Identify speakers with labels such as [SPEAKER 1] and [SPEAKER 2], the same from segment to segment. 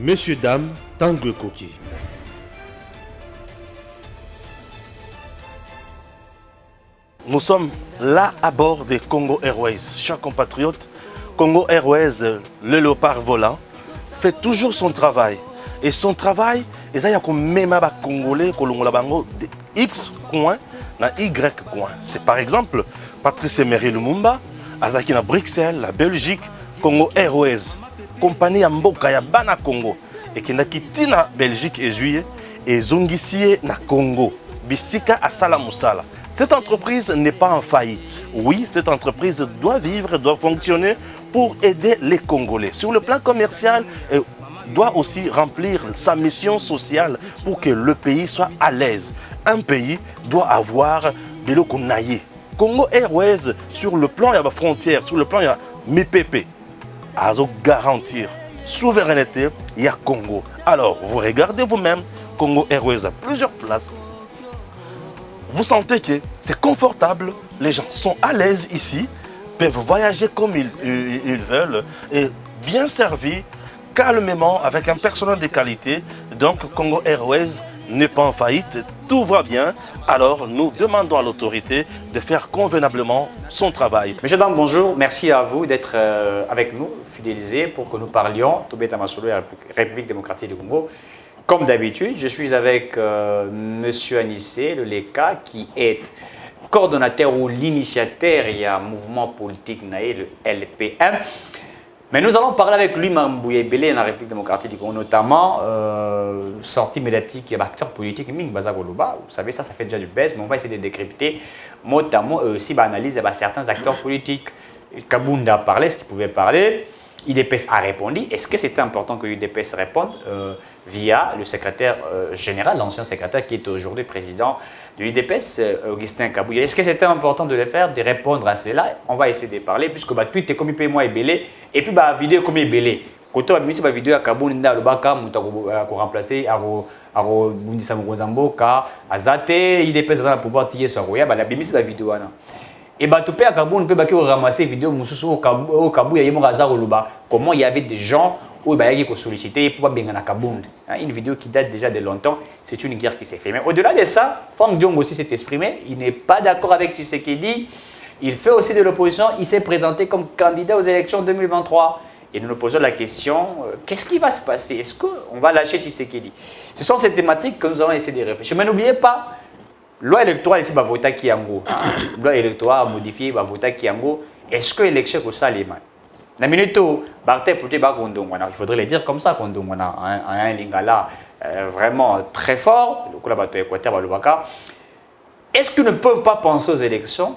[SPEAKER 1] Monsieur, dame, Tanguy Koki.
[SPEAKER 2] Nous sommes là à bord des Congo Airways. Chers compatriotes, Congo Airways, le léopard volant, fait toujours son travail. Et son travail, il y a même des Congolais de X coin na Y coin. C'est par exemple Patrice Emery Lumumba, Azaki na Bruxelles, la Belgique, Congo Airways, compagnie Mboka ya Bana Congo, et qui n'a quitté na Belgique et juillet, et Zongisie na Congo, Bisika à Salamoussala. Cette entreprise n'est pas en faillite. Oui, cette entreprise doit vivre, doit fonctionner pour aider les Congolais. Sur le plan commercial, elle doit aussi remplir sa mission sociale pour que le pays soit à l'aise. Un pays doit avoir de l'eau qu'on aille. Congo Airways, sur le plan, il y a la frontière, sur le plan, il y a MIPP. À garantir souveraineté, il y a Congo. Alors, vous regardez vous-même, Congo Airways a plusieurs places. Vous sentez que c'est confortable, les gens sont à l'aise ici, peuvent voyager comme ils veulent, et bien servis, calmement, avec un personnel de qualité. Donc Congo Airways n'est pas en faillite, tout va bien. Alors nous demandons à l'autorité de faire convenablement son travail.
[SPEAKER 3] Monsieur, dames, bonjour. Merci à vous d'être avec nous, fidélisés, pour que nous parlions Toubeta Masolo et la République démocratique du Congo. Comme d'habitude, je suis avec Monsieur Anissé Le Leka, qui est coordonnateur ou l'initiateur il y a un mouvement politique naé, le LPM. Mais nous allons parler avec lui, Mambouye Belé, dans la République démocratique du Congo, notamment sortie médiatique et acteurs politiques, Ming Bazagoluba. Vous savez, ça fait déjà du buzz, mais on va essayer de décrypter mot à mot aussi analyse certains acteurs politiques. Kabunda a parlé, ce qu'il pouvait parler. UDPS a répondu. Est-ce que c'était important que UDPS réponde via le secrétaire général, l'ancien secrétaire qui est aujourd'hui président de l'UDPS, Augustin Kabouya? Est-ce que c'était important de le faire, de répondre à cela? On va essayer de parler, puisque tweet est comme il peut moi et belé, et puis vidéo comme il belé. Quand on a mis cette vidéo à Kabunda, le baka, on remplacer à Bundisa Mugozamboka, à Zate, UDPS a le pouvoir de tirer sur Roya, la mis cette vidéo. Et tout à Kaboun peut ramasser vidéo au Kabouya comment il y avait des gens où il y a sollicité pour pas Kaboun. Une vidéo qui date déjà de longtemps, c'est une guerre qui s'est faite. Mais au-delà de ça, Franck Diong aussi s'est exprimé, il n'est pas d'accord avec Tshisekedi, il fait aussi de l'opposition, il s'est présenté comme candidat aux élections 2023. Et nous nous posons la question, qu'est-ce qui va se passer? Est-ce qu'on va lâcher Tshisekedi? Ce sont ces thématiques que nous allons essayer de réfléchir. Mais n'oubliez pas, loi électorale ici va voter qui yango. Loi électorale modifiée va voter qui yango. Est-ce que l'élection est ça les mains? La minute où Barthé Pouté Bakondongwana, il faudrait le dire comme ça, Kondongwana, un lingala vraiment très fort, le coup là Équateur Balubaka. Est-ce qu'ils ne peuvent pas penser aux élections?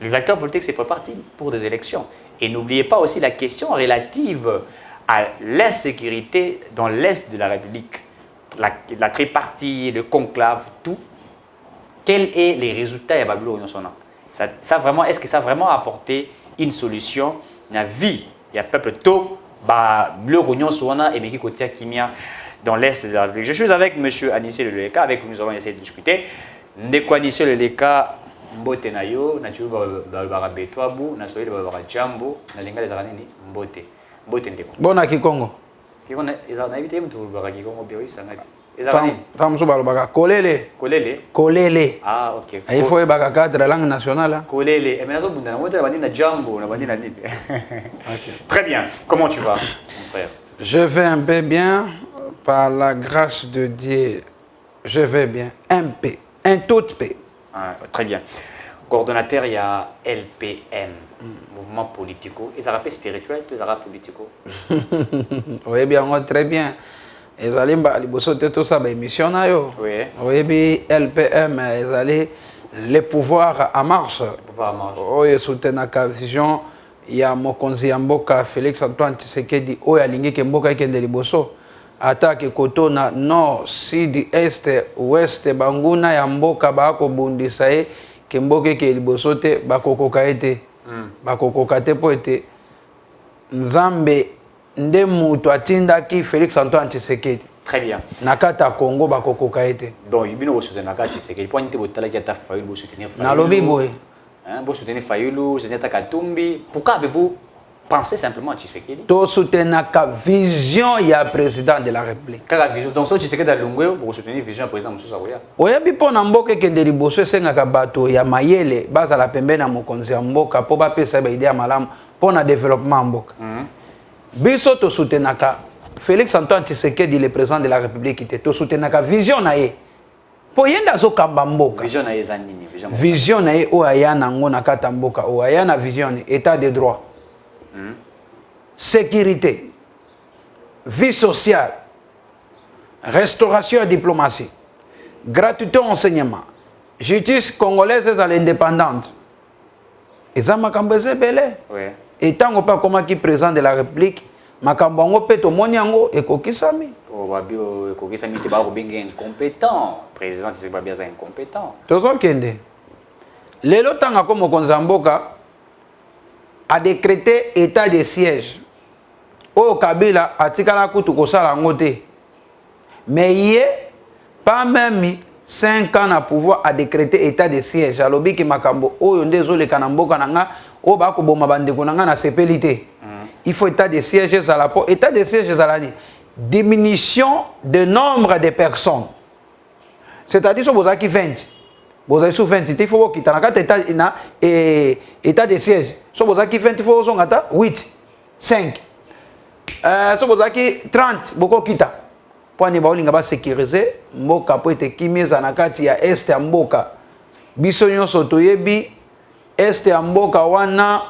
[SPEAKER 3] Les acteurs politiques se préparent pour des élections. Et n'oubliez pas aussi la question relative à l'insécurité dans l'est de la République, la tripartie, le conclave, tout. Quels sont les résultats de Babylone? Ça vraiment, est-ce que ça a vraiment apporté une solution à la vie? Il y a peuple tôt, le Rognon Souana et Meki Kotia Kimia dans l'est de la République. Je suis avec M. Anissé Le Leka, avec qui nous allons essayer de discuter. Ndeko Anissé Le Leka, Mbote Nayo, Naturu Barabetwabu, Nasoye Barajambo, Nalinga les Aranini, Mbote. Mbote Ndeko.
[SPEAKER 4] Bon à Kikongo.
[SPEAKER 3] Kikongo, ils ont invité Mtour Barakikongo, Bioi, Sangati.
[SPEAKER 4] Tamsu balobaka kolele.
[SPEAKER 3] Kolele.
[SPEAKER 4] Kolele.
[SPEAKER 3] Ah ok.
[SPEAKER 4] Il faut baka cadre la langue nationale.
[SPEAKER 3] Kolele. Et maintenant bunda na wote bandi na jambo, na bandi na nini. Très bien. Comment tu vas, mon frère?
[SPEAKER 4] Je vais un peu bien par la grâce de Dieu. Je vais bien un peu, un tout peu.
[SPEAKER 3] Ah, très bien. Coordonnateur, il y a LPM, mouvement politico. Ils arabes spirituel, ils arabes politico.
[SPEAKER 4] Oui bien, très bien. Ils allaient tout ça, émission
[SPEAKER 3] oui.
[SPEAKER 4] Oui, bien, LPM, ils allaient les pouvoirs à marche. Oui, soutenir la vision. Il y a Mokonzi Yamboka, Félix Antoine Tshisekedi, il y a Lingi Kemboka qui est de Liboso. Attaque Kotona, nord, sud, est, ouest, Banguna, Yamboka, Bako Bundisae, Kemboka qui est Liboso, Bako Kaete. Bako Kate Poete. Nzambe. Ndemu atinda ki Félix Antoine Tshisekedi.
[SPEAKER 3] Très bien.
[SPEAKER 4] Nakata Congo bakoko kaete.
[SPEAKER 3] Donc ibino bo soutenir Nakata Tshisekedi. Pour nite botala ki ata Fayulu bo soutenir Fayulu.
[SPEAKER 4] Na lobi boy.
[SPEAKER 3] Bo soutenir Fayulu, soutenir Katumbi. Pourquoi avez-vous pensez simplement à Tshisekedi.
[SPEAKER 4] To soutenaka vision ya président de la République.
[SPEAKER 3] Quelle vision? Donc, si Tshisekedi a l'ongwe pour soutenir vision du président Moussa Sakoya.
[SPEAKER 4] Oyebi pona mboka kende liboso esengaka bato ya mayele bazala pembeni ya mokonzi ya mboka po bapesa ba idea malamu pona développement mboka. Biso to soutenaka Félix Antoine Tshisekedi, le président de la République, to soutenaka vision na ye. Po yenda zo kamba mboka.
[SPEAKER 3] Vision na ye zanini,
[SPEAKER 4] vision na ye o aya nango na kata mboka o aya na vision état de droit. Sécurité, vie sociale, restauration et diplomatie, gratuité enseignement, justice congolaise à l'indépendante. Et ça makambo ezebele.
[SPEAKER 3] Oui.
[SPEAKER 4] Et tant qu'on pas comment qui président de la République, makambo ngo peto moniango e kokisami.
[SPEAKER 3] Oh babio kokisami te ba ko benga incompétent. Président Tshisekedi ba bien incompétent.
[SPEAKER 4] Tozo kende. Lelo tanga ko mokonzi mboka a décrété état de siège. O Kabila atikala kutu kosala ngote. Mais yé pas même 5 ans à pouvoir à décréter état de siège. Alobi ki makambo oyo ndezo le kanamboka nanga o ba ko boma bandeko nanga na sepelité. Il faut état de siège à la état de siège à la diminution de nombre de personnes. C'est-à-dire que vous avez 20. Vous avez 20, il faut quitter état de siège. Si vous avez 20, il faut 8, 5. Si vous avez 30, vous quitter. Pour ne sécuriser, mboka po ete kimeza na kati ya este ya mboka. Biso nyonso toyebi este ya mboka wana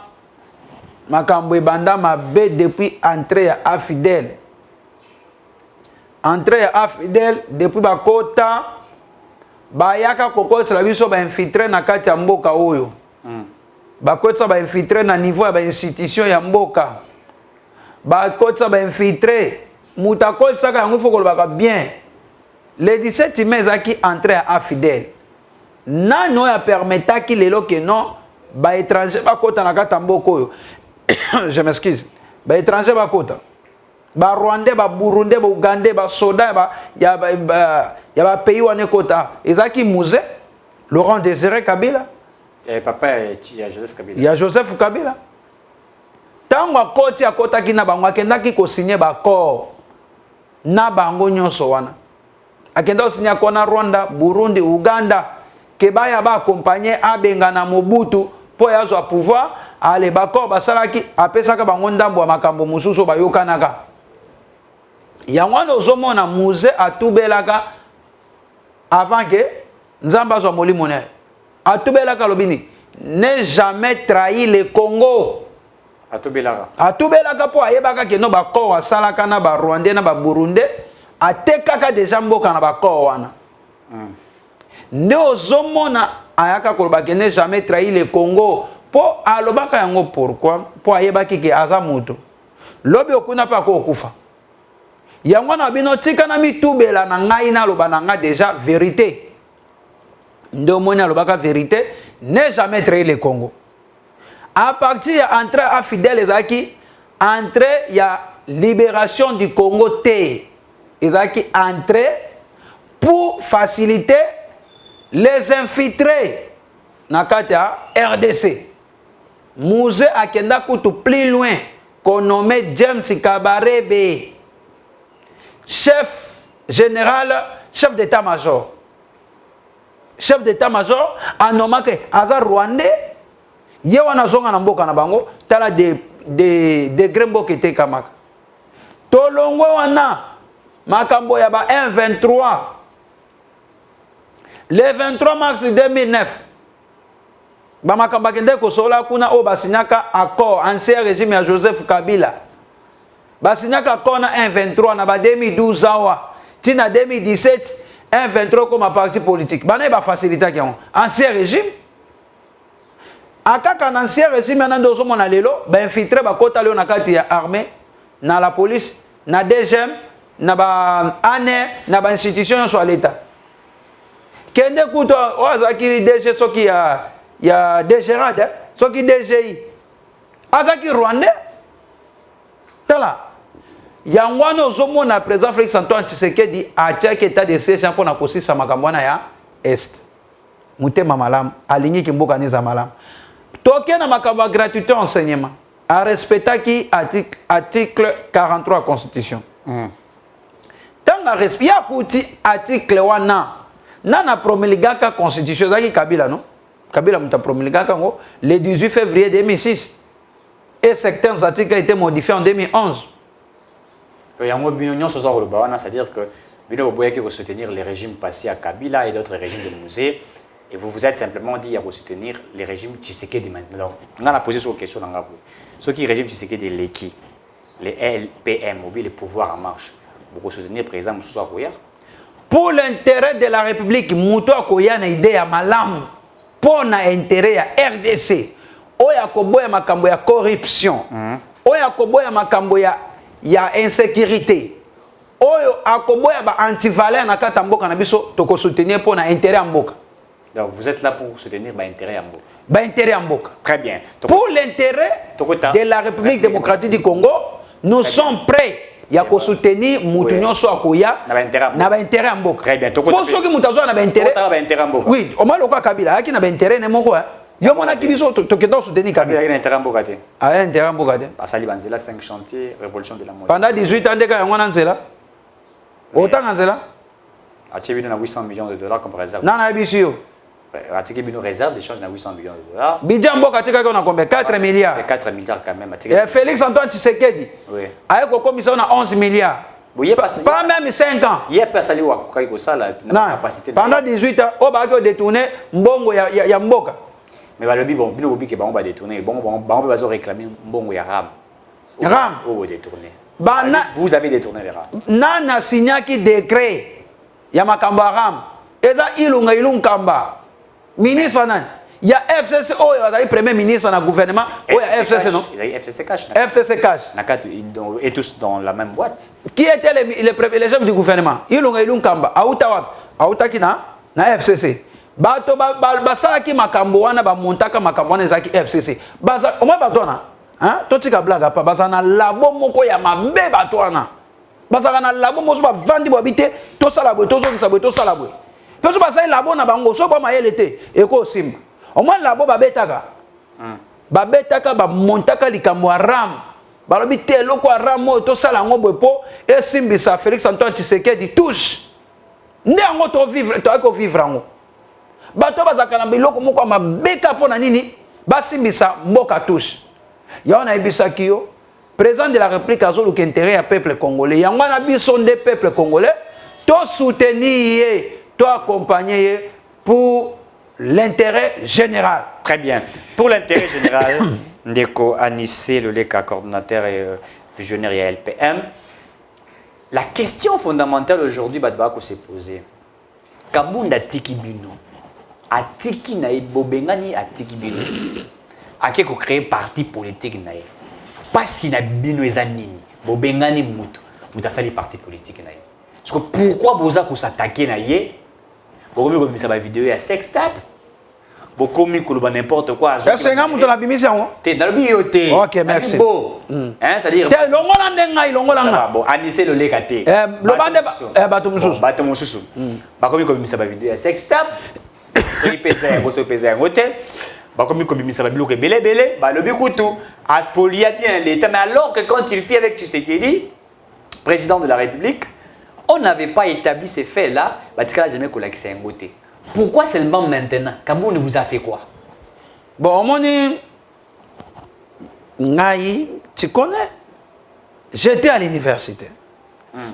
[SPEAKER 4] makambo ebanda mabe depuis entrée ya Afidèle. Entrée ya Afidèle depuis bakota bayaka kokotela biso ba infiltré na kati ya mboka oyo. Bakotsa ba infiltré na niveau ya ba institution ya mboka. Bakotsa ba infiltré mutakotsa ka yango foko baka bien. Le 17 mai zaki entrée à Afidèle. Nano ya permetta ki lelo ke non ba étranger bakota na kati ya mboka oyo. Je m'excuse. Ba étranger bakota. Ba Rwandais, ba Burundais, ba Ougandais, ba soda ba ya ba pays wane kota. Ezaki musée Laurent Désiré Kabila.
[SPEAKER 3] Et papa il y a Joseph Kabila.
[SPEAKER 4] Il y a Joseph Kabila. Tango akoti akota ki na bango akendaki ko signer ba accord na bango nyonso wana. Akenda signer ko na Rwanda, Burundi, Uganda ke baya ba accompagner abenga na Mobutu po ya zo pouvoir ale bakor basalaki apesaka bango ndambo ya makambo mususu bayokanaka. Yangwana ozomona musée atubelaka avant que Nzamba soit molimo ne. Atubelaka lobini ne jamais trahi le Congo. Atubelaka po ayebaka ke no bakor asalaka na ba Rwandais na ba Burundais atekaka déjà mboka na bakor wana. Nde ozomona ayaka koloba ke ne jamais trahi le Congo. Po alobaka yango pourquoi? Po ayebaki ke aza mutu. Lobi okuna pa ko okufa. Yango na bino tika na mitubela na ngai na loba na nga déjà vérité. Ndo mona lobaka vérité, ne jamais trahi le Congo. À partir ya entrée à Fidèle ezaki entrée ya libération du Congo T. Ezaki entrée pour faciliter les infiltrés na kati ya RDC. Musée akenda kutu plus loin qu'on nommé James Kabarebe, chef général, chef d'état-major. Chef d'état-major a nommé que Azar Rwandais, yewana zonga na mboka na bango, tala de grembo kete kamaka. Tolongwe wana, makambo ya ba 1-23. Le 23 mars 2009, ba makambo kende ko sola kuna o basinyaka accord ancien régime ya Joseph Kabila. Basinyaka accord na 1-23 na ba 2012 awa. Tina 2017 1-23 comme un parti politique. Bana ba faciliter ki ancien régime. Akaka na ancien régime na ndozo mona lelo ba infiltrer ba kota leo na kati ya armée, na la police, na DGM, na ba ANE, na ba institution so l'état. Kende kuto ozaki DG soki ya DGRAD, soki DGI. Azaki Rwandais. Tala. Yangwana ozomona président Félix Antoine Tshisekedi atiaki état de siège pour na kosisa makambo wana ya est. Mutema malamu alingi kimboka neza malamu. Toke na makambo gratuité enseignement. a respecté qui article 43 de la Constitution. Tant a respecté article wana nana promulgaka la Constitution zaki Kabila non Kabila muta promulgaka le 18 février 2006 et certains articles ont été modifiés en 2011.
[SPEAKER 3] C'est-à-dire que vous pouvez soutenir les régimes passés à Kabila et d'autres régimes de musée. Et vous vous êtes simplement dit à soutenir les régimes Tshisekedi maintenant. On a posé cette question. Ce qui est régime Tshisekedi, les LPM, les pouvoirs en marche, vous soutenir par exemple Moussa Koya.
[SPEAKER 4] Pour l'intérêt de la République, Moussa Koya a une idée à Malam. Pour l'intérêt à RDC. Oya koboya makambo ya corruption. Oya koboya makambo ya insécurité. Oyo akoboya ba antivaleur na kata mboka na biso to ko soutenir pour na intérêt à mboka.
[SPEAKER 3] Donc vous êtes là pour soutenir l'intérêt à mboka.
[SPEAKER 4] Ba intérêt à mboka.
[SPEAKER 3] Très bien.
[SPEAKER 4] Pour l'intérêt de la République démocratique du Congo, nous sommes prêts ya ko soutenir mutu nyonso akoya na ba intérêt à mboka.
[SPEAKER 3] Très bien.
[SPEAKER 4] Pour ceux qui mutazo na ba intérêt. Oui, o malo kwa Kabila aki na ba intérêt ne moko. Yo mona kibiso to kendo soutenir Kabila.
[SPEAKER 3] Il y a intérêt à mboka te.
[SPEAKER 4] Ah intérêt à mboka te.
[SPEAKER 3] Pasali banzela 5 chantiers révolution de la mode.
[SPEAKER 4] Pendant 18 ans ndeka ngwana nzela. Autant nzela.
[SPEAKER 3] Atibi na 800 millions de dollars comme réserve.
[SPEAKER 4] Nana bisio.
[SPEAKER 3] Atibi bino réserve d'échange na 800 millions de dollars.
[SPEAKER 4] Bidjambo katika qu'on a combien 4 milliards.
[SPEAKER 3] 4 milliards quand même.
[SPEAKER 4] Et Félix Antoine Tshisekedi.
[SPEAKER 3] Oui.
[SPEAKER 4] Avec la commission on a 11 milliards. Pas même 5 ans.
[SPEAKER 3] Il y a personne qui a ça la capacité.
[SPEAKER 4] Pendant 18 ans, on va détourner mbongo ya mboka.
[SPEAKER 3] Mais le lobby bon, bino que on va détourner. Bon va réclamer mbongo ya RAM.
[SPEAKER 4] RAM.
[SPEAKER 3] Ou détourner.
[SPEAKER 4] Vous
[SPEAKER 3] avez détourné les RAM.
[SPEAKER 4] Nana signé qui décret ya makamba RAM. Eza ilunga ministre nan. Il y a FCC oh il y a premier ministre dans le gouvernement. Oh il y a FCC non.
[SPEAKER 3] Il y a FCC cash.
[SPEAKER 4] FCC cash.
[SPEAKER 3] Et tous dans la même boîte.
[SPEAKER 4] Qui était les chefs du gouvernement? Ilunga Auta ki na FCC. Bato basala ki makambo wana ba montaka makambo wana ezaki FCC. Baza o moins bato na hein totika blaga pa baza na labo moko ya mabe bato wana. Baza na labo moso ba vandi bo bité to sala bo to zo to sala bo. Peso baza labo na bango so ba mayele te eko simba. Au moins labo ba betaka. Ba betaka ba montaka likambo ram. Ba lobi te loko ram mo to sala ngo bopo e simbisa Félix Antoine Tshisekedi touche. Nde ngo to vivre to ko vivre ngo. Bato bazakana biloko moko mabeka pona nini basimbisa mboka touche ya on a ibisa kiyo président de la République azolu ki intérêt à peuple congolais ya ngwana biso nde peuple congolais to soutenir to accompagner pour l'intérêt général.
[SPEAKER 3] Très bien. Pour l'intérêt général, Ndeko Anissé le Leka coordinateur et visionnaire et LPM. La question fondamentale aujourd'hui Badbako s'est posée. Kabunda tiki bino atiki na bobengani atiki bino ake ko créer parti politique na ye pas si na bino ezanini bobengani mutu mutasali parti politique na ye parce que pourquoi boza ko s'attaquer na ye bokomi ko bimisa ba vidéo ya sex tape bokomi ko loba n'importe quoi
[SPEAKER 4] est-ce que mutu na bimisa ngo
[SPEAKER 3] te na lobi yo te
[SPEAKER 4] OK merci
[SPEAKER 3] hein c'est à dire
[SPEAKER 4] te longola ndenga longola nga
[SPEAKER 3] bon Anissé le Leka te
[SPEAKER 4] lobande bato mususu
[SPEAKER 3] bakomi ko bimisa ba vidéo ya sex tape il pèse vous pesez en hôtel bah comme il ça va bloquer belé bah le bikutu a spolié bien l'état mais alors que quand il fit avec Tshisekedi président de la République on n'avait pas établi ces faits là bah tu n'as jamais collé c'est un côté pourquoi seulement maintenant Kaboun vous a fait quoi
[SPEAKER 4] bon moni ngai tu connais j'étais à l'université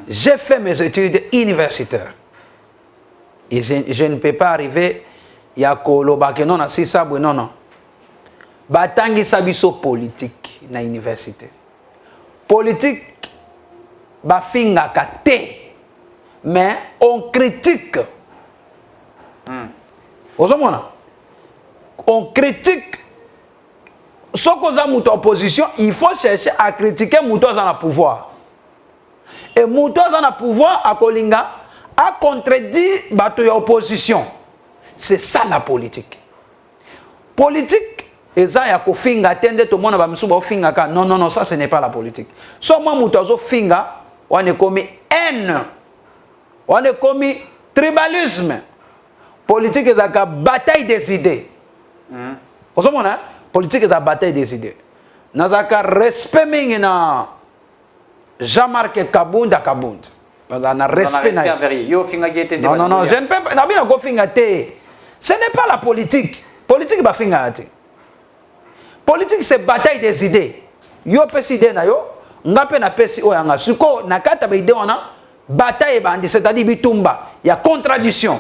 [SPEAKER 4] j'ai fait mes études universitaires et je ne peux pas arriver ya koloba ke non si sabwe non batangi sabiso politique na université politique ba finga kate mais on critique on critique ce qu'on a muto opposition il faut chercher à critiquer muto dans le pouvoir et muto dans le pouvoir a kolinga a contredit bato ya opposition. C'est ça la politique. Politique, eza ya ko finga tende to mona ba misuba finga ka non ça ce n'est pas la politique. So moi mutazo finga on est comme haine. On est comme tribalisme. Politique est la bataille des idées. Vous comprenez? Politique est la bataille des idées. nazaka respect mingi na Jean-Marc Kabunda. Na respect na non, non, non, je ne peux pas. Ce n'est pas la politique. Politique, ba finga te. Politique, c'est bataille des idées. Yo pesi idée na yo, ngape na pesi oyanga. Suko na kata ba idée wana, bataille bandi, c'est-à-dire bitumba. Il y a contradiction.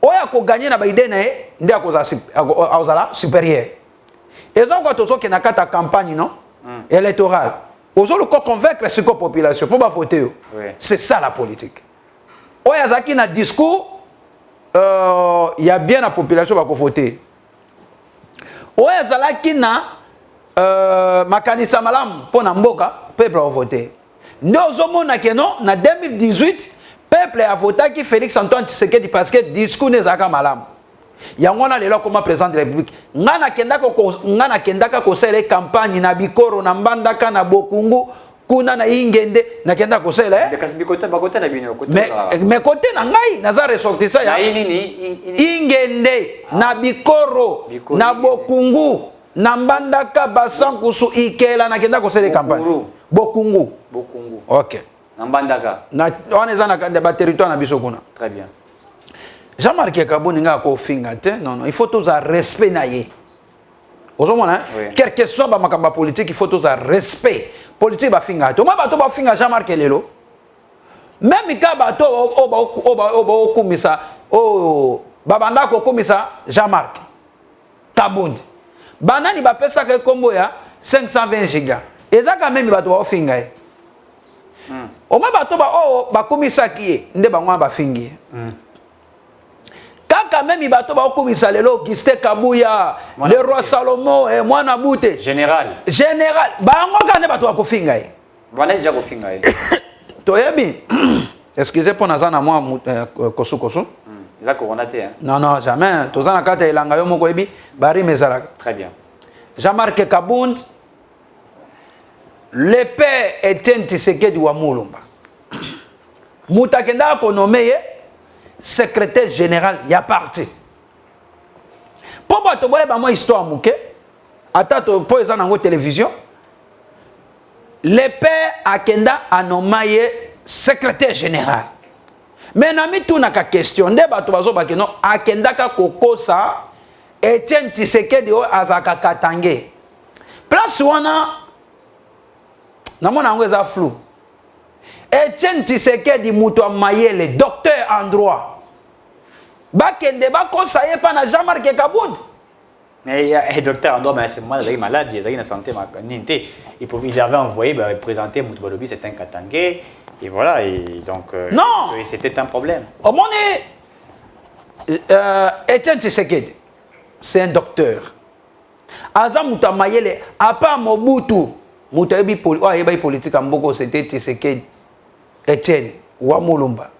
[SPEAKER 4] Oya ko gagner na ba idée na ye, ndi akozala supérieur. Et ça quand tozo ke na kata campagne non électorale. Ozo le convaincre ce ko population pour ba voter. C'est ça la politique. Oya zaki na discours il y a bien la population qui va voter. Oya zalaki na makanisa malam pour na mboka peuple va voter. Nous avons non na 2018 peuple a voté qui Félix Antoine Tshisekedi parce que discours ne zaka malam. Yangona lelo comme président de la République. Ngana kendaka ko sele campagne na Bikoro na Mbandaka na Bokungu kuna na Ingende na kenda ko sele. Mais côté na ngai naza ressortissa ya Ingende na Bikoro na Bokungu na Mbandaka Basankusu Ikela na kenda ko sele campagne. Bokungu. OK.
[SPEAKER 3] Na Mbandaka.
[SPEAKER 4] Na on est dans ba territoire na biso kuna.
[SPEAKER 3] Très bien.
[SPEAKER 4] Jean-Marc Kabunda nga ko finga te non non il faut tous un respect na ye. Ozomona quel que soit ba makamba politique il faut tous un respect politique ba finga to ma bato ba finga Jean-Marc lelo même ka bato o kumisa o babanda ko kumisa Jean-Marc Kabunda banani ba pesa ke kombo ya 520 giga ezaka même bato ba finga ye o ma bato ba kumisa ki nde bangwa ba fingi quand même il va tout commissaire lelo Augustin Kabuya le roi Salomon et moi na bouté général bango quand ba to ko finga e
[SPEAKER 3] bana déjà ko finga e
[SPEAKER 4] to yebi excusez pour nazana moi kosu
[SPEAKER 3] za coronaté hein
[SPEAKER 4] non jamais to zana kata ilanga yo moko yebi bari mezala
[SPEAKER 3] très bien
[SPEAKER 4] Jean-Marc Kabunda le père Etienne Tshisekedi wa Mulumba mutakenda ko nommé secrétaire général il y a parti pour bato boye ba moi histoire muke atato po eza nango télévision le père akenda anomaye secrétaire général mais na mitu na ka question nde bato bazo ba keno akenda ka kokosa Etienne Tshisekedi o azaka katange place wana na mona ngo eza flou Etienne Tshisekedi muto mayele docteur en droit bakende bakosaye pa na Jean-Marc Kabunda
[SPEAKER 3] mais docteur en droit mais c'est malade il a une santé il avait envoyé présenter Moutbalobi c'est un Katangé et voilà et donc
[SPEAKER 4] non
[SPEAKER 3] c'était un problème
[SPEAKER 4] au monde Etienne Tshisekedi c'est un docteur aza muto mayele apa Mobutu muto yebi politique mboko c'était Tshisekedi Etienne wa Mulumba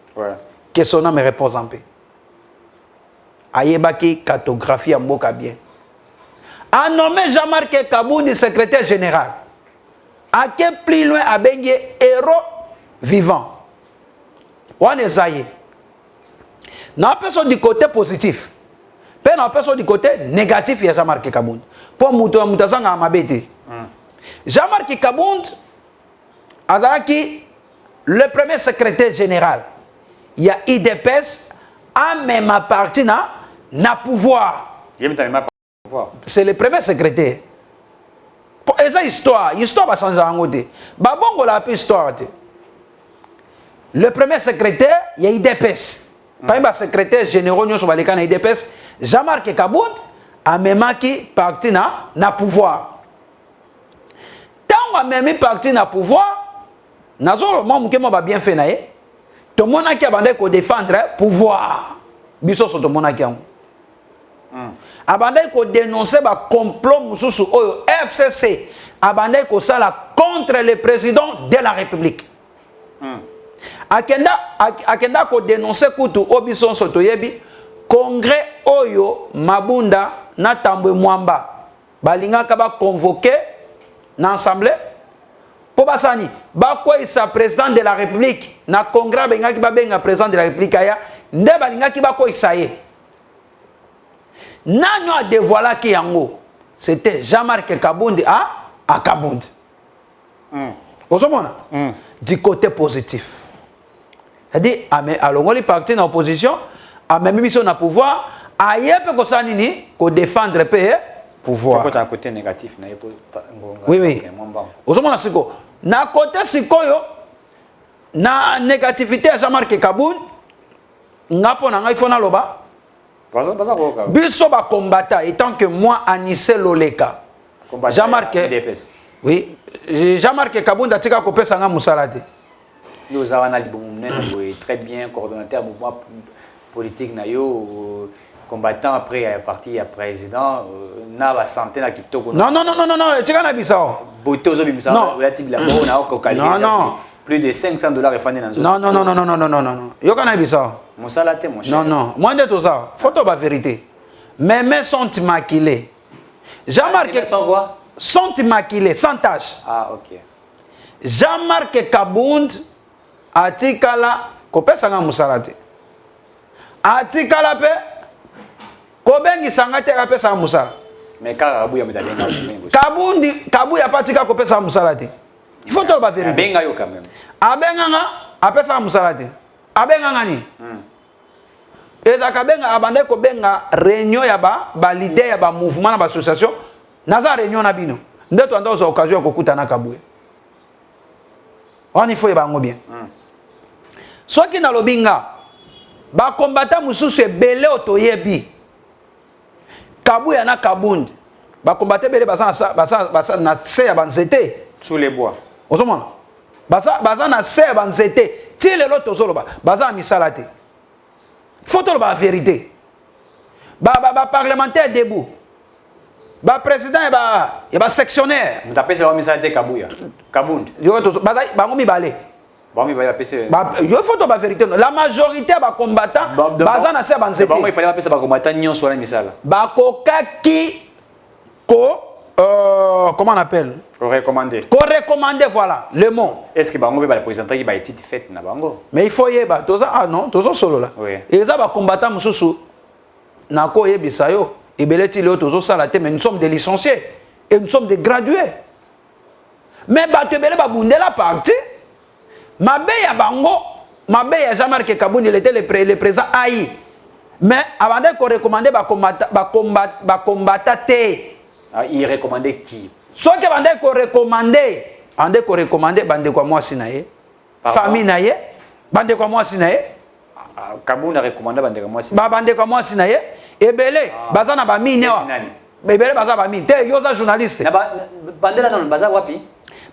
[SPEAKER 4] que son âme repose en paix ayebaki cartographie en mboka bien a nommé Jean-Marc Kabunda secrétaire général a que plus loin a bengi héros vivant on est zaye na personne du côté positif pe na personne du côté négatif ya Jean-Marc Kabunda pour mutazanga mabete Jean-Marc Kabunda azaki le premier secrétaire général il y a IDPS a même parti na pouvoir. C'est le premier secrétaire. Et ça histoire va changer en côté. Babongo la histoire. Le premier secrétaire, il y a IDPS. Par exemple, secrétaire général nous sommes les IDPS. Jean-Marc Kabunda a même parti na pouvoir. Tant a même parti na pouvoir, nazo moi va bien fait naé. Tout le monde qui a bandé ko défendre pouvoir. Biso so tout le monde qui a abandé ko dénoncer ba complot mususu oyo FCC abandé ko sala contre le président de la République. Akenda ko dénoncer kutu obiso so toyebi congrès oyo Mabunda na Tambwe Mwamba balinga ka ba convoquer na assemblée pour basani bakoisa président de la République na congrès benga ki babenga président de la République aya nde balinga ki bakoisa ye nano a dévoilé ki yango c'était Jean-Marc Kabunda à Kabound. Du côté positif. C'est-à-dire, alors, on est parti dans l'opposition, à même mission à pouvoir, ailleurs que ça nini, qu'on défendre le pouvoir.
[SPEAKER 3] Pourquoi tu as un côté négatif?
[SPEAKER 4] Oui, oui. Aujourd'hui, siko. Na côté siko yo, na négativité à Jean-Marc Kabound, ngapo na ngai fona loba. Biso ba combattant, étant que moi, Anissé Loleka. Jean-Marc. Oui. Jean-Marc Kabound a tika kopé sanga musalate.
[SPEAKER 3] Nous avons très bien coordonnateur mouvement politique nayo combattant après parti à président na ba santé na kitoko.
[SPEAKER 4] Non, tu as bisao.
[SPEAKER 3] Botozo bimsa la tibla na ko qualifié. Non. Plus de $500 refandé dans zone.
[SPEAKER 4] Non. Yo kana bisao.
[SPEAKER 3] Musalate mon cher.
[SPEAKER 4] Non. Moi de tout ça, photo ba vérité. Mes mains sont immaculées. Jean-Marc
[SPEAKER 3] quoi?
[SPEAKER 4] Sont immaculées, sans tache.
[SPEAKER 3] Ah, OK.
[SPEAKER 4] Jean-Marc Kabound atikala kopé sanga musalate. Atikala pe kobengi sangate kapé sanga musala.
[SPEAKER 3] Mais Kabu ya mutabenga.
[SPEAKER 4] Kabu ya patika kopé sanga musalate. Il faut tout la vérité.
[SPEAKER 3] Benga yo quand même.
[SPEAKER 4] Abenganga apé sanga musalate. Abenganga ni. Eza kabenga abande ko benga réunion ya ba leader ya ba mouvement na ba association. Naza réunion na bino. Ndeto ando za occasion ko kutana Kabu. On il faut y bango bien. Soki na lobinga ba combattant mususu ebele otoyebi. Kabu ya na Kabound. Ba combattant belé basa na se ya banzete
[SPEAKER 3] sous les bois.
[SPEAKER 4] Ozomona. Basa na se ya banzete. Ti lelo tozoloba basa misalate. Faut la vérité. Ba parlementaire debout. Ba président et ba sectionnaire.
[SPEAKER 3] Vous tapez ça misalate Kabuya. Kabound.
[SPEAKER 4] Yo bango mibale.
[SPEAKER 3] Bango mibale apese.
[SPEAKER 4] Yo faut la vérité. La majorité ba combattant basa na se banzete.
[SPEAKER 3] Bango il fallait apese ba combattant nyonso na misala.
[SPEAKER 4] Ba kokaki comment on appelle?
[SPEAKER 3] Recommander.
[SPEAKER 4] Recommander, voilà, le mot.
[SPEAKER 3] Est-ce que Bango va le présenter qui va être fait na Bango?
[SPEAKER 4] Mais il faut y aller. Ah non, tout ça solo là.
[SPEAKER 3] Oui.
[SPEAKER 4] Et ça va combattre Moussou. Nako yebisayo. Et beleti le tout ça la mais nous sommes des licenciés et nous sommes des gradués. Mais batebele ba bundela parti. Mabe ya Bango, mabe ya Jean-Marc Kabound il était le président AI. Mais avant de recommander ba combattre
[SPEAKER 3] il recommandait qui?
[SPEAKER 4] Soit que bande ko recommander bande kwa mwasi na ye famille na ye bande kwa mwasi na ye
[SPEAKER 3] Kabound a recommandé bande kwa mwasi
[SPEAKER 4] bande kwa mwasi na ye ebele baza na ba mine wa ebele baza ba mine te yo za journaliste
[SPEAKER 3] bande la non baza wapi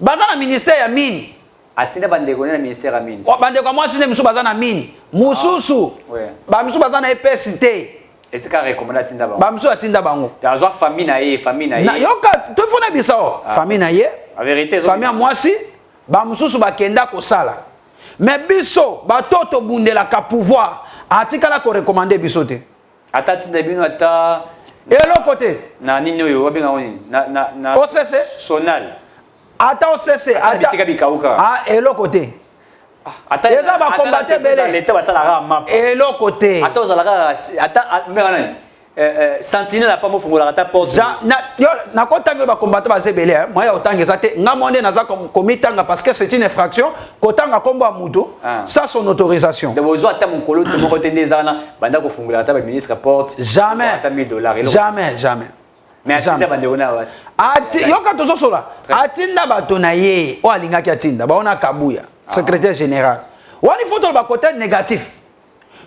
[SPEAKER 4] baza na ministère ya mine
[SPEAKER 3] atina bande ko na ministère ya mine
[SPEAKER 4] bande kwa mwasi ne musu baza na mine mususu ba musu baza na EPST.
[SPEAKER 3] Est-ce qu'il a recommandé Tinda Bango?
[SPEAKER 4] Bamso a Tinda Bango.
[SPEAKER 3] Tu as besoin famille naïe, famille naïe.
[SPEAKER 4] Na yoka, tu fais na bisao. Famille naïe.
[SPEAKER 3] La vérité.
[SPEAKER 4] Famille à moi si. Bamso su ba kenda ko sala. Mais biso, ba toto bunde la ka pouvoir. Atika la ko recommander biso te.
[SPEAKER 3] Ata Tinda bino ata.
[SPEAKER 4] Et l'autre côté.
[SPEAKER 3] Na nino yo wabenga woni. Na.
[SPEAKER 4] OCC.
[SPEAKER 3] Sonal.
[SPEAKER 4] Ata OCC.
[SPEAKER 3] Ata bisika bikauka.
[SPEAKER 4] Ah, et l'autre côté.
[SPEAKER 3] Ata
[SPEAKER 4] eza ba combattre belé
[SPEAKER 3] l'état va salara map
[SPEAKER 4] et l'autre côté
[SPEAKER 3] ata ozalaka ata mena sentinelle la pas mo fungola ata porte
[SPEAKER 4] na kotango ba combattre ba sebelé moi ya otango ça te nga monde na za komitanga parce que c'est une infraction kotanga kombo ya mutu ça son autorisation
[SPEAKER 3] de bozo ata mon kolo to mo kotende zana banda ko fungola ata ba ministre porte
[SPEAKER 4] jamais
[SPEAKER 3] ata $1000
[SPEAKER 4] jamais
[SPEAKER 3] mais atinda bande ona
[SPEAKER 4] ati yoka tozo sola atinda bato na ye o alinga ki atinda ba ona Kabuya secrétaire général. Il faut le côté négatif.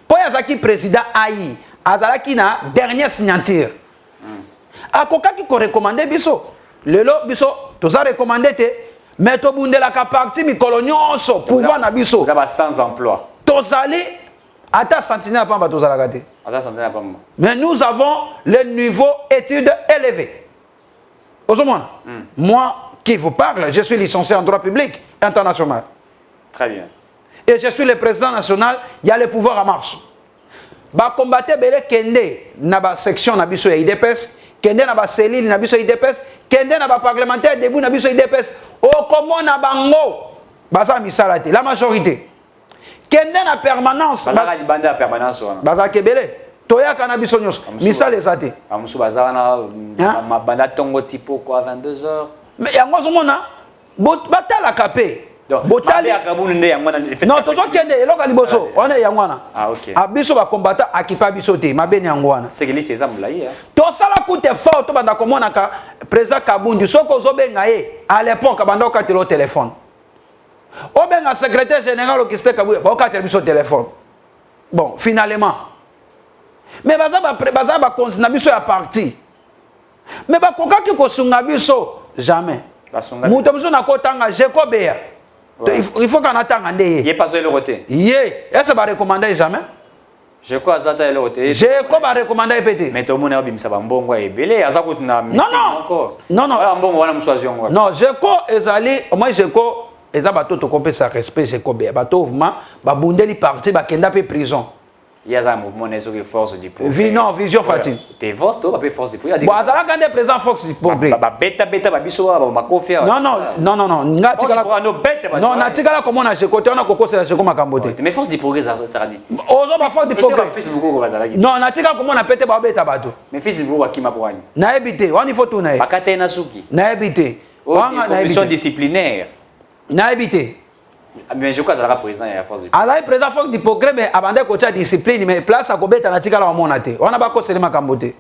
[SPEAKER 4] Pour Yazaki président AI, Azalaki na dernière signature. A koka qui ko recommandé biso. Lelo biso toza recommandé te mais to bundela ka parti mi kolonyoso pouvoir na biso.
[SPEAKER 3] Ça va sans emploi.
[SPEAKER 4] Tozali ata sentinelle pas tozala gâté.
[SPEAKER 3] Ata sentinelle pas.
[SPEAKER 4] Mais nous avons le niveau études élevé. Moi qui vous parle, je suis licencié en droit public international.
[SPEAKER 3] Très bien.
[SPEAKER 4] Et je suis le président national, il y a le pouvoir en marche. Ba combattre belé kende na ba section na biso ya IDPS, kende na ba cellule na biso IDPS, kende na ba parlementaire debout na biso IDPS, o comment na bango baza misalate la majorité. Kende na permanence
[SPEAKER 3] baza li banda permanence wana.
[SPEAKER 4] Baza kebele. Toya kana biso nyos misale zate.
[SPEAKER 3] Amusu baza na ma banda tongo tipo quoi 22h.
[SPEAKER 4] mais yango zomona batala kapé botali non tozo kende eloka liboso wana yangwana
[SPEAKER 3] ah ok
[SPEAKER 4] abiso ba combattant akipa biso te mabeni yangwana
[SPEAKER 3] c'est que liste exam là hier
[SPEAKER 4] to sala kute fort to banda komona ka président Kabundi soko zobenga ye à l'époque banda ka telo téléphone obenga secrétaire général Augustin Kabuya ba ka telo biso téléphone bon finalement mais baza ba konzina biso ya parti mais ba kokaki ko sunga biso jamais muto biso na kotanga Jekobea il faut qu'on attende
[SPEAKER 3] il est pas le roté
[SPEAKER 4] est-ce va recommander jamais
[SPEAKER 3] je crois azata le roté
[SPEAKER 4] je ko ba recommander pété
[SPEAKER 3] mais to mona bimisa bambongo ebele azakutuna
[SPEAKER 4] non
[SPEAKER 3] wala mbongo wana mswazio ngwa
[SPEAKER 4] non je ko ezali moi je ko eza bato to compesa respect je ko be bato vraiment ba bundeli parti ba kenda pe prison
[SPEAKER 3] il y a un mouvement sur les forces du
[SPEAKER 4] progrès non vision fatine
[SPEAKER 3] tes forces to ba pe force du progrès
[SPEAKER 4] bon azala quand des président force du progrès
[SPEAKER 3] ba beta ba biso ba makofia
[SPEAKER 4] non ngati kala non natikala comment na je côté on a kokosela je ko makambote
[SPEAKER 3] mais force du progrès ça rani
[SPEAKER 4] ozo ba force du progrès
[SPEAKER 3] Facebook ko bazala
[SPEAKER 4] non natika comment na pete ba beta bato
[SPEAKER 3] mais Facebook akima bwani
[SPEAKER 4] na ebité on il faut tout na
[SPEAKER 3] bakata na suki
[SPEAKER 4] na ebité
[SPEAKER 3] wanga na commission disciplinaire
[SPEAKER 4] na ebité
[SPEAKER 3] mais je crois que ça président ya force du
[SPEAKER 4] progrès président force du progrès mais abandé côté discipline mais place à kobeta na tikala wa monate on a ba kosela makambote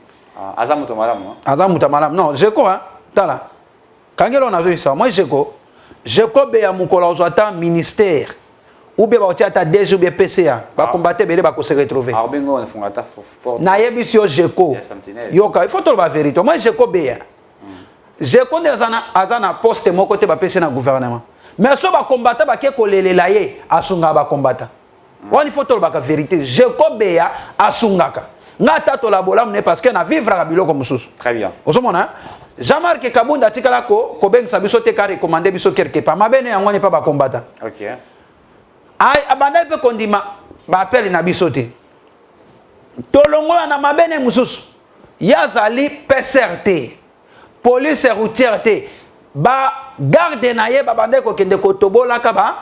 [SPEAKER 3] azamu to malamu
[SPEAKER 4] azamu malam non je ko hein tala kangelo na zo ça moi je ko be ya mukolo ozata ministère ou bien ba otiata DG ou bien PCA ba combattre bele ba ko se retrouver
[SPEAKER 3] arbengo on fongata porte
[SPEAKER 4] na yebisio jeko yoka il faut to la vérité moi je ko be ya je ko azana poste moko te ba PC na gouvernement mais so ba combattre ba ke kolelela ye asunga ba combattre on il faut to la vérité je ko be ya asungaka ngata to la bolam ne parce que na vivre à biloko mususu
[SPEAKER 3] très bien
[SPEAKER 4] osomona Jean-Marc Kabunda tikala ko bengisa biso te ka recommander biso quelque part mabene yango ne pas ba combattre
[SPEAKER 3] OK
[SPEAKER 4] ay abanda pe kondima ba appel na biso te tolongo na mabene mususu yazali PCRT police routière te ba garde na ye ba banda ko kende ko tobola ka ba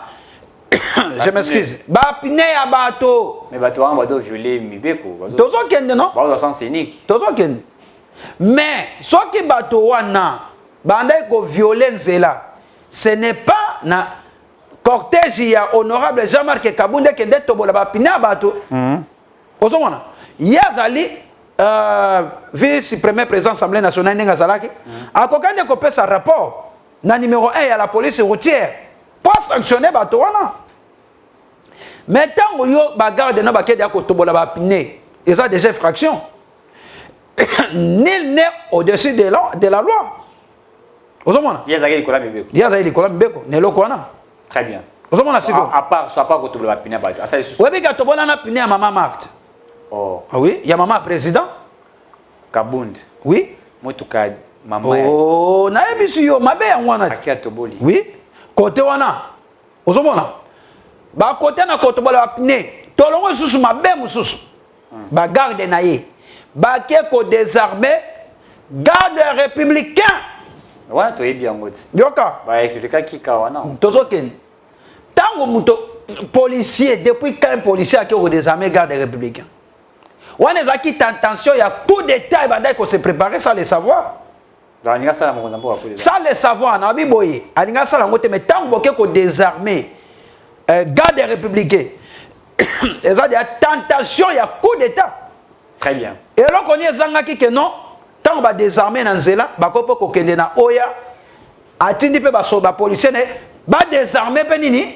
[SPEAKER 4] je m'excuse ba pine ya bato
[SPEAKER 3] mais bato wana bado violer mibeko
[SPEAKER 4] tozo kende non
[SPEAKER 3] ba sens scénique
[SPEAKER 4] tozo kende mais soki bato wana banda ko violer nzela ce n'est pas na cortège ya honorable Jean-Marc Kabunda kende tobola ba pine ya bato ozomona yazali vice premier président assemblée nationale ndenga zalaki akokande ko pesa rapport na numéro 1 ya la police routière pas sanctionner bato wana mais tant yo ba garde na ba kede ko tobola ba pine eza déjà infraction nul n'est au-dessus de la loi ozomona
[SPEAKER 3] yazali
[SPEAKER 4] kola mbeko ne loko wana
[SPEAKER 3] très bien
[SPEAKER 4] ozomona siko
[SPEAKER 3] à part ko tobola ba pine bato asa
[SPEAKER 4] oui bika tobola na pine ya mama Marthe
[SPEAKER 3] oh
[SPEAKER 4] oui ya mama président
[SPEAKER 3] Kabund
[SPEAKER 4] oui
[SPEAKER 3] motuka mama
[SPEAKER 4] oh na ebisu yo mabe ya wana
[SPEAKER 3] akia toboli
[SPEAKER 4] oui côté wana ozomona ba côté na côté bola pne tolongo susu mabe mususu ba garde na ye ba ke ko désarmer garde républicain
[SPEAKER 3] wana to yebi ngoti
[SPEAKER 4] yoka
[SPEAKER 3] ba expliquer ki ka wana
[SPEAKER 4] tozoken tango muto policier depuis quand un policier a ko désarmer garde républicain wana zaki tentation ya coup d'état ba ko se préparer ça le savoir ça le savoir na biboye alinga sala ngote mais tango boke ko désarmer garde républicain eza de tentation ya coup d'état
[SPEAKER 3] très bien
[SPEAKER 4] et là on y zangaki que non tango ba désarmer na nzela ba ko po kende na oya atindi pe ba so ba policier ne ba désarmer pe nini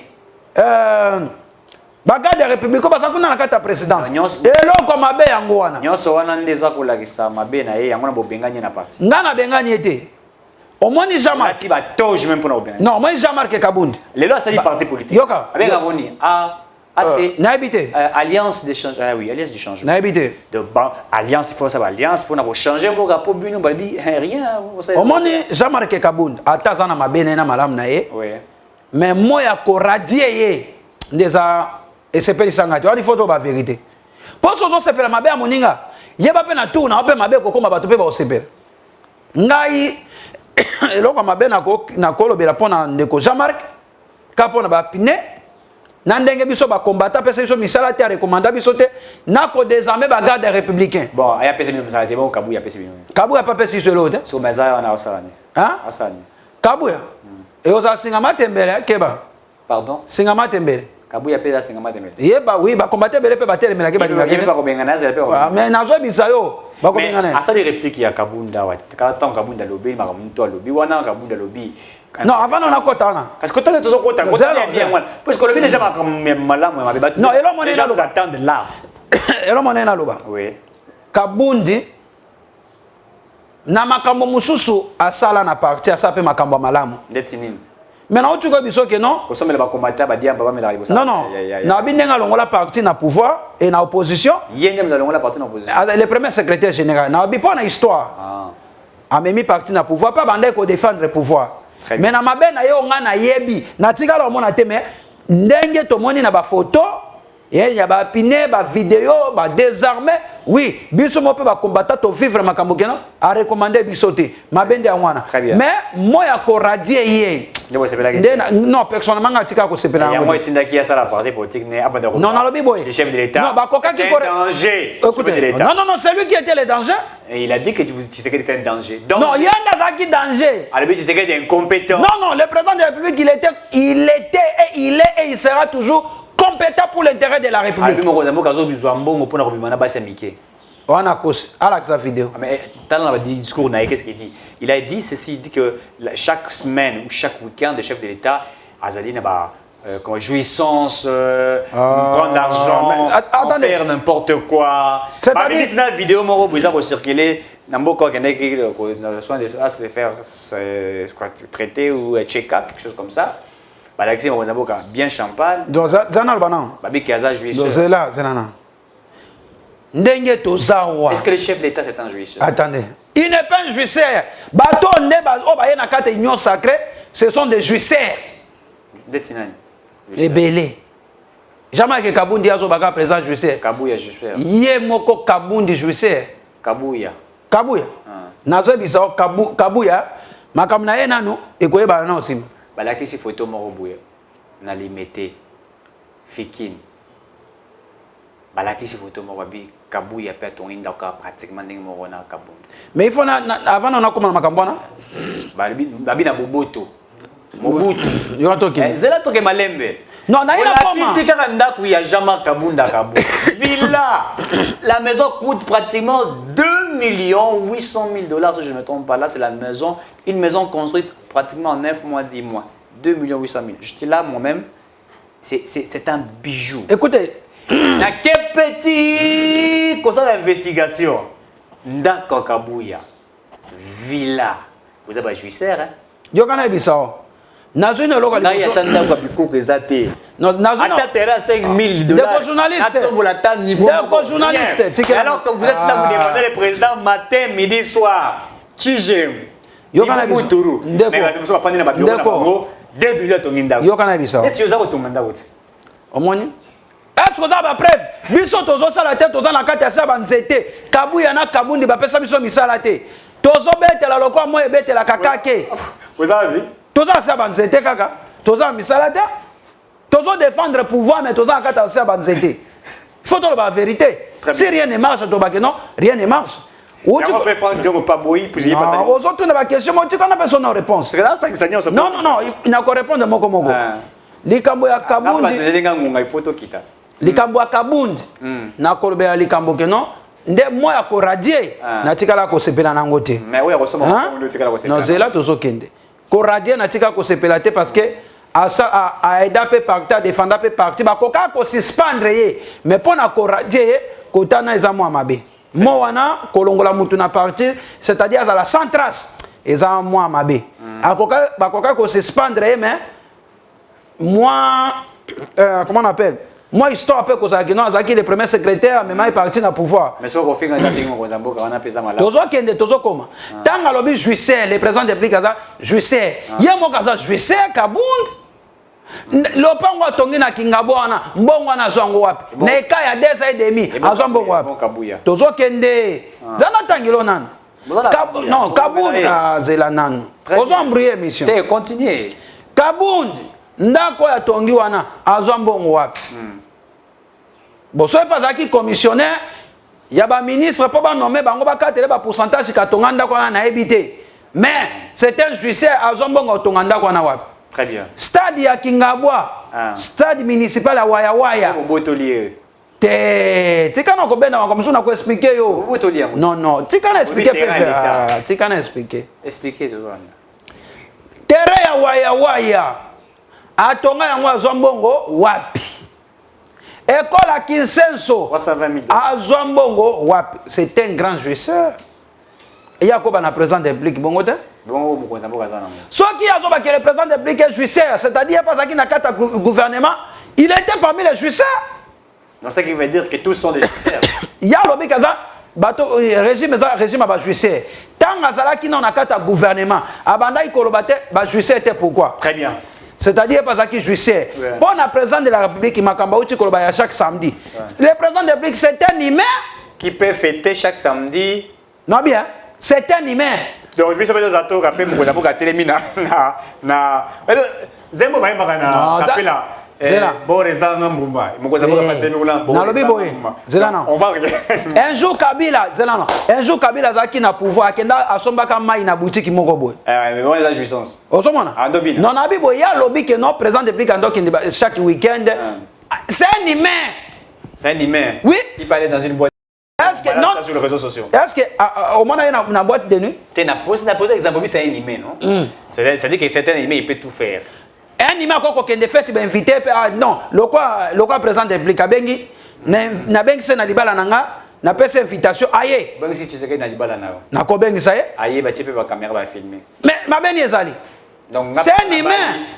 [SPEAKER 4] ba garde républicain ba sakuna na kata présidence et là ko mabe yango wana
[SPEAKER 3] nyonso wana ndeza ko lakisa mabe na ye yango na bobenganye na parti
[SPEAKER 4] ngana benganye ete au moins Jean-Marc
[SPEAKER 3] qui va toge même pour na bobenganye
[SPEAKER 4] non moi Jean-Marc Kabunda
[SPEAKER 3] les lois c'est du parti politique
[SPEAKER 4] yoka
[SPEAKER 3] avec amoni c'est
[SPEAKER 4] n'habité
[SPEAKER 3] alliance d'échange ah oui alliance du changement
[SPEAKER 4] n'habité
[SPEAKER 3] de alliance il faut ça alliance pour na changer pour rapport bino balbi rien
[SPEAKER 4] au moins Jean-Marc Kabunda atazana mabene na malam na ye
[SPEAKER 3] oui
[SPEAKER 4] mais moi ya ko radier ye ndeza et c'est pas sangati on il faut la vérité pour ça c'est pour mabe moninga yeba pe na tout na pe mabe ko koma bato pe ba osepela ngai eloko mabe na kolobela pona ndeko Jean-Marc ka pona ba pine na ndenge biso ba combattant pesa biso misala te recommanda biso te na ko désormais ba garde républicain
[SPEAKER 3] bon aya pesa biso misala te bon kabu ya pesa biso
[SPEAKER 4] kabu ya pas pesa biso lote
[SPEAKER 3] so maza on a osani
[SPEAKER 4] hein
[SPEAKER 3] osani
[SPEAKER 4] Kabuya. Et aux Singama Tembele, Keba.
[SPEAKER 3] Pardon?
[SPEAKER 4] Singama Tembele.
[SPEAKER 3] Kabuya pesa Singama Tembele.
[SPEAKER 4] Yeba, oui, bah combattre Bele peut battre, mais la Keba. Mais Nazo Bisayo.
[SPEAKER 3] Mais à ça, les répliques, il y a Kabunda. Quand Kabunda lobby, il m'a remis toi lobby. Wana Kabunda lobby.
[SPEAKER 4] Non, avant on a Kotana.
[SPEAKER 3] Parce que toi, tu as Kotana. Parce que le déjà m'a malade.
[SPEAKER 4] Non, et là, mon
[SPEAKER 3] déjà nous attendent là.
[SPEAKER 4] Et là, mon Loba.
[SPEAKER 3] Oui.
[SPEAKER 4] Kabundi. Na makambo mususu asala na parti asape makambo malamu.
[SPEAKER 3] Ndetinin.
[SPEAKER 4] Maintenant tu vois biso que non.
[SPEAKER 3] Kosome le bakomata ba dia baba me la ribosa.
[SPEAKER 4] Non non. Na bindenga longola parti na pouvoir et na opposition.
[SPEAKER 3] Yende me longola parti na opposition.
[SPEAKER 4] Le premier secrétaire général na bi pas na histoire. Ah. Amemi parti na pouvoir pas bande ko défendre le pouvoir. Mais na mabe na yo nga na yebi na tika lo mona te mais ndenge to moni na ba photo et ya ba pine ba vidéo ba désarmé. Oui, biso mo pe ba combattant to vivre makambo kena a recommander biso te mabende ya mwana. Mais moya ko radier yé. Non, personnellement ngatika ko sepela.
[SPEAKER 3] Ya moi tindaki ya sala parti politique ne abanda ko.
[SPEAKER 4] Non, non, le boy.
[SPEAKER 3] Le chef de l'État.
[SPEAKER 4] Non, bah coca qui
[SPEAKER 3] correct. Danger.
[SPEAKER 4] Écoutez, non, non, non, c'est lui qui était le danger.
[SPEAKER 3] Et il a dit que tu sais que tu étais un danger.
[SPEAKER 4] Non, il y a un danger.
[SPEAKER 3] À tu sais que tu es incompétent.
[SPEAKER 4] Non, non, le président de la République, il est et il sera toujours compétent pour l'intérêt de la République. On a cause à la vidéo.
[SPEAKER 3] Mais dans le discours, qu'est-ce qu'il dit? Il a dit ceci, il dit que chaque semaine ou chaque week-end, le chef de l'État a comme jouissance, prendre l'argent, faire n'importe quoi. C'est-à-dire que la vidéo va circuler, soin de se faire traiter ou check-up, quelque chose comme ça. Bien champagne.
[SPEAKER 4] Donc, est-ce
[SPEAKER 3] que le chef de l'État c'est un jouisseur?
[SPEAKER 4] Attendez. Il n'est pas un jouisseur. Bateau union sacrée, ce sont des jouisseurs. Les belés. Jamais que Kabundi a un présent jouisseur.
[SPEAKER 3] Kabouya jouisseur.
[SPEAKER 4] Yé moko Kabundi jouisseur.
[SPEAKER 3] Kabouya.
[SPEAKER 4] Kabouya. Nazo bisao Kabouya. Makamna ye nanu ekoye ba na aussi.
[SPEAKER 3] Balaki si photo moko bouya. Na limité. Fikin. Balaki si photo moko bi Kabouya pe tongi ndaka pratiquement ndenge moko na Kabundi.
[SPEAKER 4] Mais il faut avant on a comment makambona?
[SPEAKER 3] Babi na boboto. Mobutu. Zela toke malembe.
[SPEAKER 4] Non, na ina comment?
[SPEAKER 3] Si kaka ndaku ya Jama Kabunda Kabou. Villa. La maison coûte pratiquement 2,8 $, si je ne me trompe pas. Là, c'est la maison, une maison construite pratiquement en 9 mois, 10 mois. 2,8 $. J'étais là moi-même. C'est un bijou.
[SPEAKER 4] Écoutez,
[SPEAKER 3] na quel petit comme ça d'investigation. Ndako Kabouya. Villa. Vous avez un jouisseur, hein?
[SPEAKER 4] Yo kana bisao. Nazo une localité.
[SPEAKER 3] Non, nazo. Attends, 5 000 $.
[SPEAKER 4] Des journalistes. Des journalistes.
[SPEAKER 3] Alors que vous êtes là, vous demandez le président matin, midi, soir. Tchigem.
[SPEAKER 4] Yo kana bisao.
[SPEAKER 3] Mais vous avez fait un bureau. 2 millions de $.
[SPEAKER 4] Yo kana bisao.
[SPEAKER 3] Et tu as un mandat.
[SPEAKER 4] Omoni. Est-ce que vous avez preuve? Biso tozo sala tête tozo na kati ya sa banzete. Kabuya na Kabundi ba pesa biso misala te. Tozo bete la lokwa mo ebete la kakake.
[SPEAKER 3] Vous avez vu?
[SPEAKER 4] Tozo sa banzete kaka. Tozo misala te. Tozo défendre le pouvoir mais tozo na kati ya sa banzete. Faut dire la vérité. Si rien ne marche to ba que non, rien ne marche.
[SPEAKER 3] Ou tu peux faire Diogo Paboyi puis j'ai passé.
[SPEAKER 4] Aux autres na question moi tu connais personne réponse.
[SPEAKER 3] C'est là ça que ça n'y a pas.
[SPEAKER 4] Non non non, il n'a qu'à répondre moko moko. Likambo ya Kabundi.
[SPEAKER 3] C'est nga ngai photo kita.
[SPEAKER 4] Likambo ya Kabundi na kolobela likambo ke non nde moya ko radier na tikala ko sepela nango te.
[SPEAKER 3] Mais oya ko soma ko tikala ko sepela.
[SPEAKER 4] Non zela tozo kende. Ko radier na tikala ko sepela te parce que a aida pe parti a défendre pe parti ba ko ka ko suspendre ye mais pona ko radier ko tana eza mo mabe. Mo wana ko longola mutu na parti c'est-à-dire à la sans trace eza mo mabe. Akoka ba ko ka ko suspendre ye mais moi comment on appelle? Moi, histoire peu que ça qui non, Zaki le premier secrétaire, mais moi il parti dans le pouvoir.
[SPEAKER 3] Mais ce qu'on fait quand on a on a pesé mal.
[SPEAKER 4] Tozo kende tozo comment? Tant à lobby jouisseur, le président de République kaza jouisseur. Yé mo kaza jouisseur Kabundi. Lopango tongi na Kingabo wana, mbongo wana zongo wapi? Na eka ya 2 ans et demi, azo mbongo wapi? Tozo kende. Zana tangilo nan. Non, Kabundi zela nan. Ozo embrouiller mission.
[SPEAKER 3] T'es continuer.
[SPEAKER 4] Kabundi ndako ya tongi wana azo mbongo wapi? Bon, ce n'est pas qui commissionnaire, il y a un ministre, pas nommé, il y a un pourcentage qui a été évité. Mais c'est un juicier à Zombongo Tonganda Kwanawap.
[SPEAKER 3] Très bien.
[SPEAKER 4] Stade ya Kingabwa, stade municipal à Waya Waya. Tu quand on a comme ça on a expliqué yo. Non non, tu quand expliquer tu quand expliquer.
[SPEAKER 3] Expliquer tout ça.
[SPEAKER 4] Terrain ya Waya Waya. Atonga yango Zombongo wapi. École à Kinsenso.
[SPEAKER 3] 320 millions.
[SPEAKER 4] À Zombongo wapi. C'est un grand jouisseur. Il y a quoi dans président de République bongo te?
[SPEAKER 3] Bon, beaucoup ça beaucoup ça.
[SPEAKER 4] Soit qui a zoba qui le président de République est jouisseur, c'est-à-dire pas qui n'a qu'à gouvernement, il était parmi les jouisseurs.
[SPEAKER 3] Donc ça qui veut dire que tous sont des jouisseurs.
[SPEAKER 4] Il y a l'obé kaza bateau régime à jouisseur. Tant azala qui n'a qu'à gouvernement, abanda ikolobate ba jouisseur était pourquoi?
[SPEAKER 3] Très bien.
[SPEAKER 4] C'est-à-dire pas qui jouisseur. Bon, le président de la République Makamba uti kolobaya chaque samedi. Le président de la République c'est un humain
[SPEAKER 3] qui peut fêter chaque samedi.
[SPEAKER 4] Non bien, c'est un humain.
[SPEAKER 3] Donc, je vais vous attendre après mon cousin pour gâter les mines. Na. Zembo maï magana. Capella. Bon résident Mbumba. Mon cousin pour gâter les mines.
[SPEAKER 4] Na lobi boy. Zelana.
[SPEAKER 3] On va regarder.
[SPEAKER 4] Un jour Kabila, Zelana. Un jour Kabila zaki na pouvoir. Kenda asomba kama ina boutique moko boy.
[SPEAKER 3] Mais bon les jouissance.
[SPEAKER 4] Osomona. Non na bi boy ya lobi que non président de République ando chaque week-end. C'est un humain.
[SPEAKER 3] C'est un humain.
[SPEAKER 4] Oui.
[SPEAKER 3] Il parlait dans une boîte.
[SPEAKER 4] Est-ce que non
[SPEAKER 3] sur les réseaux sociaux.
[SPEAKER 4] Est-ce que au moins na boîte de nuit?
[SPEAKER 3] Tu n'as posé exemple c'est un humain non? C'est-à-dire que c'est un humain il peut tout faire.
[SPEAKER 4] Un humain koko kende fait ben invité non le quoi président de République abengi na bengi se na libala nanga na pesa invitation aye.
[SPEAKER 3] Bengi si tu sais que na libala na.
[SPEAKER 4] Na ko bengi ça
[SPEAKER 3] aye ba tipe ba caméra ba filmer.
[SPEAKER 4] Mais ma bengi ezali.
[SPEAKER 3] Donc
[SPEAKER 4] c'est un humain.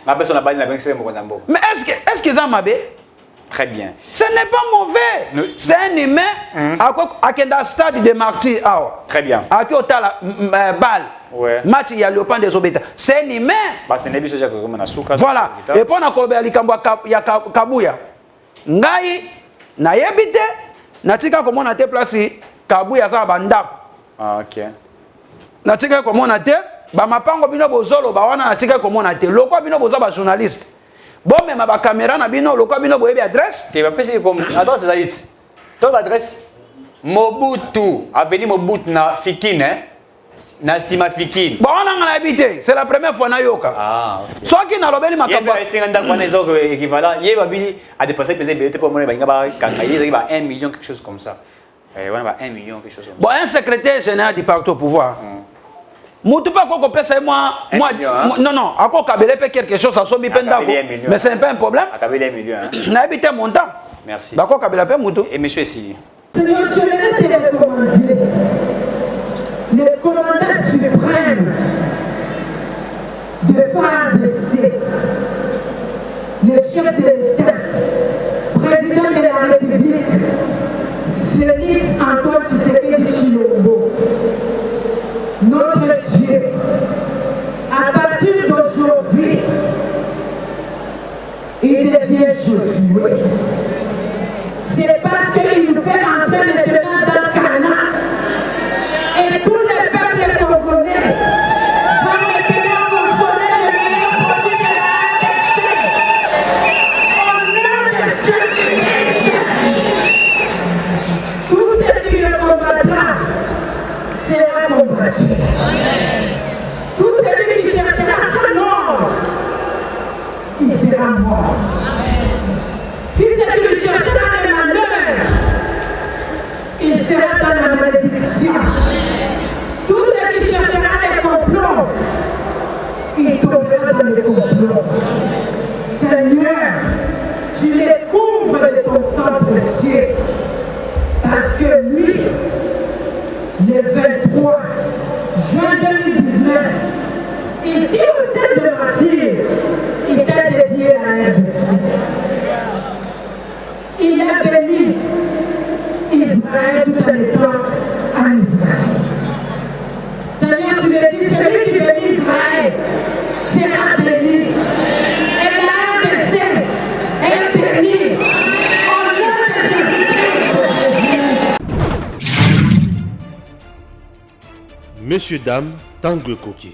[SPEAKER 3] Ma personne na bali na bengi c'est mon zambo.
[SPEAKER 4] Mais est-ce que ça m'a bé?
[SPEAKER 3] Très bien.
[SPEAKER 4] Ce n'est pas mauvais. C'est un humain à kenda stade de martyr.
[SPEAKER 3] Très bien.
[SPEAKER 4] À qui otala balle.
[SPEAKER 3] Ouais.
[SPEAKER 4] Match il y a le pan des obéta. C'est un humain.
[SPEAKER 3] Bah c'est nebi soja comme na suka.
[SPEAKER 4] Voilà. Et pour na kolbe alikambo ya kabuya. Ngai na yebite na tika comme on a te place kabuya za bandako.
[SPEAKER 3] Ah OK.
[SPEAKER 4] Na tika comme on a te ba mapango bino bozolo ba wana na tika comme on a te. Lokwa bino boza ba journaliste. Bon même ba caméra na bino lokwa bino boyebi adresse.
[SPEAKER 3] Tu vas passer comme adresse ça dit. Ton adresse Mobutu, avenue Mobutu na Fikine hein. Na sima Fikine.
[SPEAKER 4] Bon on a habité, c'est la première fois na yoka.
[SPEAKER 3] Ah OK.
[SPEAKER 4] Soit qui na lobeli makamba.
[SPEAKER 3] Il y a un endroit où équivalent, il y a babi à dépenser peut-être pour moi ba ngaba kanga, il y a 1 million quelque chose comme ça. On a 1 million quelque chose comme ça.
[SPEAKER 4] Bon un secrétaire général du parti au pouvoir. Mutu pas qu'on pèse moi non à quoi kabele peut quelque chose à sombi penda mais c'est pas un problème
[SPEAKER 3] à kabele 1 million
[SPEAKER 4] na habité montant
[SPEAKER 3] merci
[SPEAKER 4] ba quoi kabele peut mutu
[SPEAKER 3] et monsieur Sili
[SPEAKER 5] Seigneur je vais te recommander le commandant suprême de FARDC le chef de l'État président de la République Félix Antoine Tshisekedi Tshilombo. Notre Dieu, à partir d'aujourd'hui, il devient Josué. C'est parce qu'il nous fait entrer maintenant dans Canaan. Et tous les peuples congolais vont maintenant consommer le meilleur produit de la RDC. Au nom de Jésus, tout ce qui le combattra sera combattu. Tout celui qui cherchera sa mort, il sera mort. Si celui qui cherchera le malheur, il sera dans la malédiction. Tout celui qui cherchera les complots, il tombera dans les complots. Seigneur, tu les couvres de ton sang précieux, parce que lui, le 23 juin 2019, ici au stade de Martyr, il t'a dédié à la RDC. Il a béni Israël tout en étant en Israël. Seigneur, tu me dis, celui qui bénit Israël sera béni. Et la RDC est bénie. Au nom de Jésus-Christ.
[SPEAKER 1] Messieurs, dames, Tanguy Koki.